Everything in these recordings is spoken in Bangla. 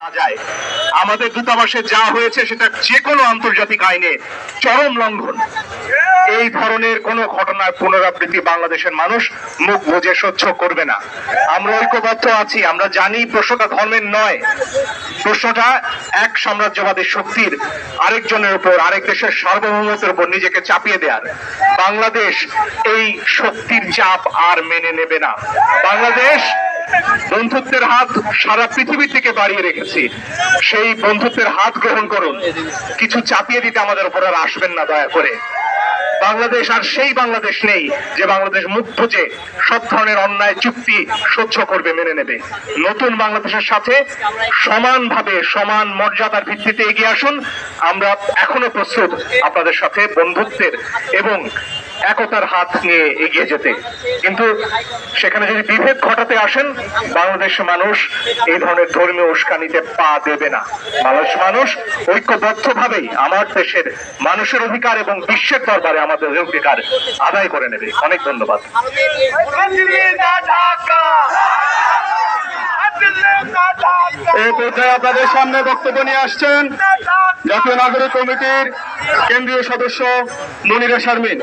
যায়। আমাদের দূতাবাসে যা হয়েছে সেটা যে কোনো আন্তর্জাতিক আইনে চরম লঙ্ঘন। এই ধরনের কোন ঘটনার পুনরাবৃত্তি বাংলাদেশের মানুষ মুখ বুজে সহ্য করবে না। আমরা ঐক্যবদ্ধ আছি। আমরা জানি প্রশ্নটা ধর্মের নয়, প্রশ্নটা এক সাম্রাজ্যবাদী শক্তির আরেকজনের উপর, আরেক দেশের সার্বভৌমত্বের উপর নিজেকে চাপিয়ে দেওয়ার। বাংলাদেশ এই শক্তির চাপ আর মেনে নেবে না। বাংলাদেশ বন্ধুত্বের হাত সারা পৃথিবী থেকে বাড়িয়ে রেখেছি। সেই বন্ধুত্বের হাত গ্রহণ করুন। কিছু চাপিয়ে দিতে আমাদের উপর আর আসবেন না দয়া করে। বাংলাদেশ আর সেই বাংলাদেশ নেই যে বাংলাদেশ মুখ বুজে সব ধরনের অন্যায় চুক্তি সহ্য করবে, মেনে নেবে। নতুন বাংলাদেশের সাথে সমানভাবে, সমান মর্যাদার ভিত্তিতে এগিয়ে আসুন। আমরা এখনো প্রস্তুত আপনাদের সাথে বন্ধুত্বের এবং একতার হাত নিয়ে এগিয়ে যেতে। কিন্তু সেখানে যদি বিভেদ ঘটাতে আসেন, বাংলাদেশের মানুষ এই ধরনের ধর্মীয় উস্কানিতে পা দেবে না। বাংলাদেশের মানুষ ঐক্যবদ্ধভাবেই আমার দেশের মানুষের অধিকার এবং বিশ্বের দরবারে আমাদের অধিকার আদায় করে নেবে। অনেক ধন্যবাদ। এই পর্যায়ে আপনাদের সামনে বক্তব্য নিয়ে আসছেন জাতীয় নাগরিক কমিটির কেন্দ্রীয় সদস্য মনিরা শারমিন।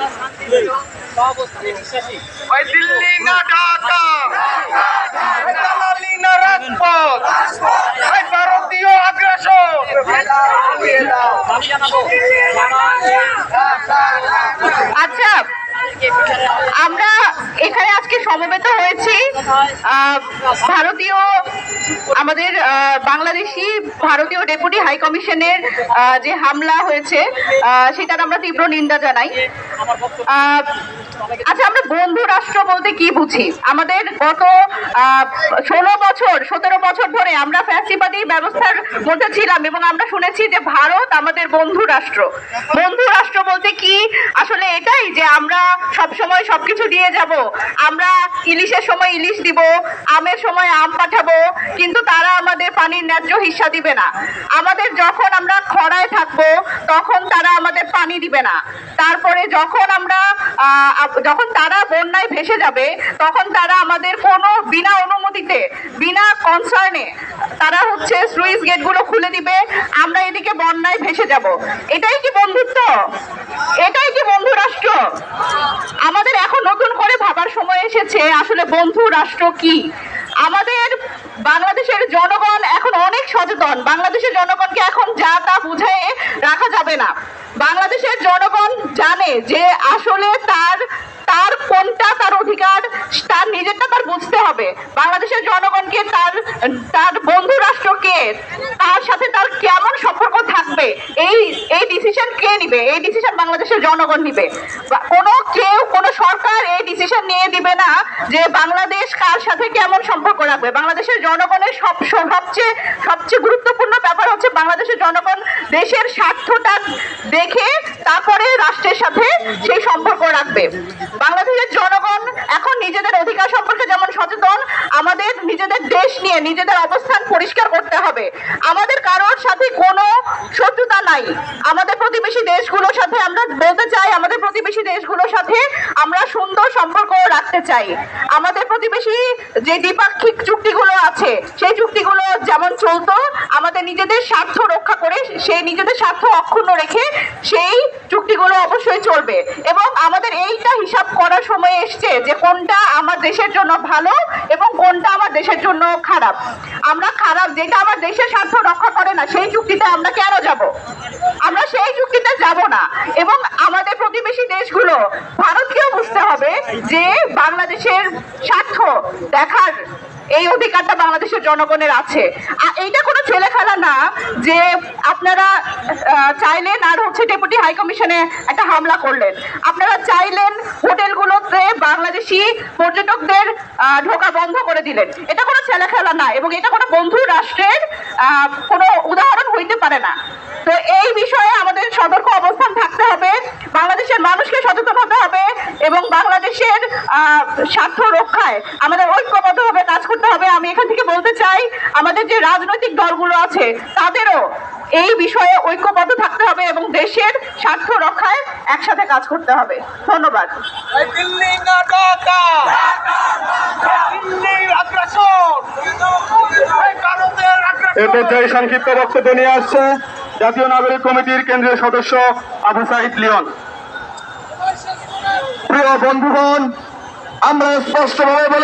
দিল্লি না ঢাকা, দালালি না রাজপথ, ভারতীয় আগ্রাসন। আচ্ছা, আমরা এখানে আজকে সমবেত হয়েছি ভারতীয় আমাদের বাংলাদেশি ভারতীয় ডেপুটি হাই কমিশনের যে হামলা হয়েছে সেটার আমরা তীব্র নিন্দা জানাই। আচ্ছা, আমরা বন্ধু রাষ্ট্র বলতে কি বুঝি? আমাদের গত 17 বছর ধরে আমরা ফ্যাসিবাদী ব্যবস্থার মধ্যে ছিলাম এবং আমরা শুনেছি যে ভারত আমাদের বন্ধু রাষ্ট্র। বন্ধু রাষ্ট্র বলতে কি আসলে এটাই যে আমরা সব সময় সবকিছু দিয়ে যাব। আমরা ইলিশের সময় ইলিশ দিব, আমের সময় আম পাঠাবো, কিন্তু তারা আমাদের পানির ন্যায্য হিস্সা দিবে না। আমাদের যখন আমরা খরায় থাকবো তখন তারা আমাদের পানি দিবে না। তারপরে যখন তারা বন্যায় ভেসে যাবে তখন তারা আমাদের কোনো বিনা অনুমতিতে, বিনা কনসার্নে তারা স্লুইস গেটগুলো খুলে দিবে। আমরা এদিকে বন্যায় ভেসে যাব। এটাই কি বন্ধুত্ব? এটাই কি বন্ধু রাষ্ট্র? আমাদের এখন নতুন করে ভাবার সময় এসেছে আসলে বন্ধু রাষ্ট্র কি। আমাদের বাংলাদেশের জনগণ এখন অনেক সচেতন। বাংলাদেশের জনগণকে এখন যা তা বুঝিয়ে রাখা যাবে না। বাংলাদেশের জনগণ জানে যে আসলে তার কোনটা তার অধিকার, তার নিজেরটা তার বুঝতে হবে। বাংলাদেশের জনগণকে তার বন্ধু রাষ্ট্রকে, তার সাথে তার কেমন সম্পর্ক থাকবে, এই ডিসিশন কে নিবে? এই ডিসিশন বাংলাদেশের জনগণ নিবে। কোনো সরকার এই ডিসিশন নিয়ে দিবে না যে বাংলাদেশ কার সাথে কেমন সম্পর্ক রাখবে। বাংলাদেশের জনগণের সবচেয়ে গুরুত্বপূর্ণ ব্যাপার হচ্ছে বাংলাদেশের জনগণ দেশের স্বার্থটা দেখে তারপরে রাষ্ট্রের সাথে সেই সম্পর্ক রাখবে। বাংলাদেশের জনগণ এখন নিজেদের অধিকার সম্পর্কে যেমন সচেতন, আমাদের নিজেদের দেশ নিয়ে নিজেদের অবস্থান পরিষ্কার করতে হবে। আমাদের কারোর সাথে কোনো শত্রুতা নাই। আমাদের প্রতিবেশী দেশগুলোর সাথে আমরা বলতে চাই, আমাদের প্রতিবেশী দেশগুলোর সাথে আমরা সুন্দর সম্পর্ক রাখতে চাই। আমাদের প্রতিবেশী যে দ্বিপাক্ষিক চুক্তিগুলো আছে সেই চুক্তিগুলো যেমন চলতো, আমাদের নিজেদের স্বার্থ রক্ষা করে, সেই নিজেদের স্বার্থ অক্ষুণ্ণ রেখে সেই চুক্তিগুলো অবশ্যই চলবে। এবং আমাদের এইটা হিসাব করার সময় এসছে যে কোনটা আমার দেশের জন্য ভালো এবং কোনটা আমার দেশের জন্য খারাপ। আমরা খারাপ, যেটা আমার দেশের স্বার্থ রক্ষা করে না, সেই চুক্তিতে আমরা কেন যাব? আমরা সেই চুক্তিতে যাব না। এবং আমাদের প্রতিবেশী দেশগুলো, ভারতকেও বুঝতে হবে যে বাংলাদেশের স্বার্থ দেখার এই অধিকারটা বাংলাদেশের জনগণের আছে। এইটা কোনো ছেলে খেলা না যে আপনারা চাইলেন আর ডেপুটি হাই কমিশনে একটা হামলা করলেন। আপনারা চাইলেন হোটেলগুলোতে বাংলাদেশি পর্যটকদের ঢোকা বন্ধ করে দিলেন। এটা কোনো ছেলে খেলা না এবং এটা কোনো বন্ধু রাষ্ট্রের কোনো উদাহরণ হইতে পারে না। তো এই বিষয়ে আমাদের সতর্ক অবস্থান থাকতে হবে, বাংলাদেশের মানুষকে সচেতন হতে হবে এবং বাংলাদেশের স্বার্থ রক্ষায় আমাদের ঐক্যবদ্ধভাবে কাজ করতে হবে। আমি এখান থেকে বলতে চাই আমাদের যে রাজনৈতিক দলগুলো আছে তাদেরও এই বিষয়ে ঐক্যবদ্ধ থাকতে হবে এবং দেশের স্বার্থ রক্ষায় একসাথে কাজ করতে হবে। ধন্যবাদ। এই দিল্লি না ঢাকা, দিল্লির আগ্রাসন, এই ভারতের এ আগ্রাসন। পর্যায়ে সংক্ষিপ্ত বক্তব্য নিয়ে আসছে জাতীয় নাগরিক কমিটির কেন্দ্রীয় সদস্য আবু সাইদ লিওন। প্রিয় বন্ধুগণ, আমরা স্পষ্টভাবে বলে